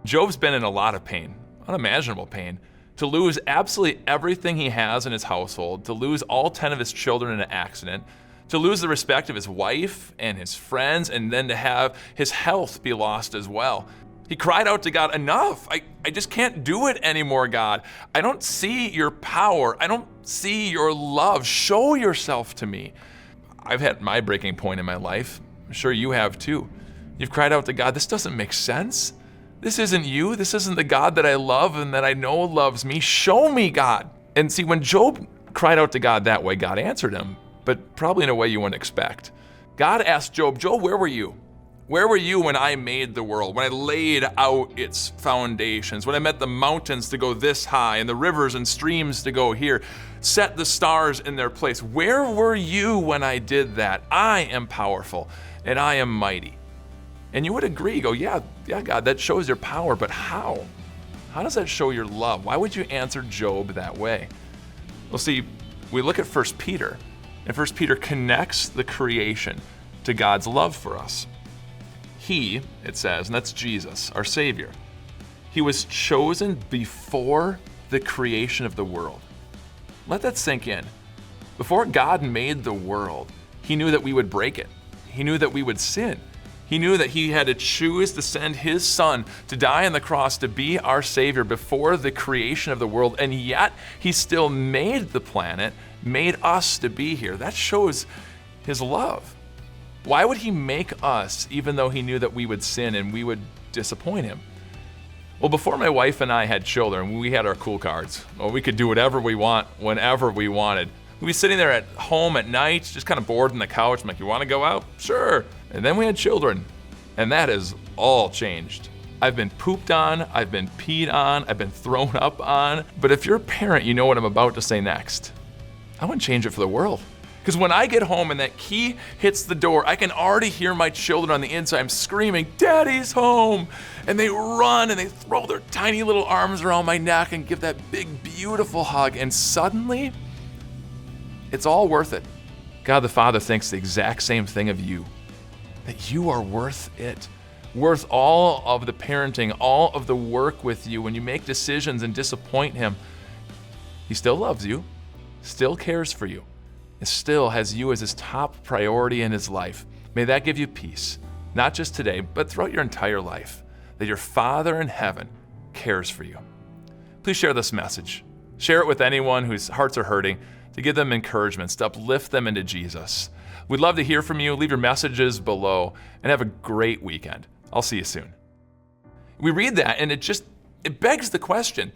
Job's been in a lot of pain, unimaginable pain, to lose absolutely everything he has in his household, to lose all 10 of his children in an accident, to lose the respect of his wife and his friends, and then to have his health be lost as well. He cried out to God, enough, I just can't do it anymore, God. I don't see your power. I don't see your love. Show yourself to me. I've had my breaking point in my life. I'm sure you have too. You've cried out to God, this doesn't make sense. This isn't you. This isn't the God that I love and that I know loves me. Show me, God. And see, when Job cried out to God that way, God answered him, but probably in a way you wouldn't expect. God asked Job, Job, where were you? Where were you when I made the world, when I laid out its foundations, when I met the mountains to go this high and the rivers and streams to go here, set the stars in their place? Where were you when I did that? I am powerful and I am mighty. And you would agree, go, yeah, God, that shows your power, but how? How does that show your love? Why would you answer Job that way? Well, see, we look at 1 Peter, and 1 Peter connects the creation to God's love for us. He, it says, and that's Jesus, our Savior, he was chosen before the creation of the world. Let that sink in. Before God made the world, he knew that we would break it. He knew that we would sin. He knew that he had to choose to send his son to die on the cross to be our Savior before the creation of the world, and yet he still made the planet, made us to be here. That shows his love. Why would he make us even though he knew that we would sin and we would disappoint him? Well, before my wife and I had children, we had our cool cards. Well, we could do whatever we want, whenever we wanted. We'd be sitting there at home at night, just kind of bored on the couch. I'm like, you want to go out? Sure. And then we had children, and that has all changed. I've been pooped on, I've been peed on, I've been thrown up on. But if you're a parent, you know what I'm about to say next. I wouldn't change it for the world. Because when I get home and that key hits the door, I can already hear my children on the inside screaming, Daddy's home! And they run and they throw their tiny little arms around my neck and give that big, beautiful hug. And suddenly, it's all worth it. God the Father thinks the exact same thing of you. That you are worth it. Worth all of the parenting, all of the work with you. When you make decisions and disappoint him, he still loves you, still cares for you, and still has you as his top priority in his life. May that give you peace, not just today, but throughout your entire life, that your Father in heaven cares for you. Please share this message. Share it with anyone whose hearts are hurting, to give them encouragement, to uplift them into Jesus. We'd love to hear from you. Leave your messages below, and have a great weekend. I'll see you soon. We read that, and it begs the question,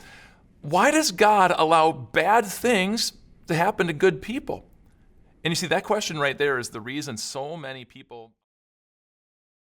why does God allow bad things to happen to good people? And you see, that question right there is the reason so many people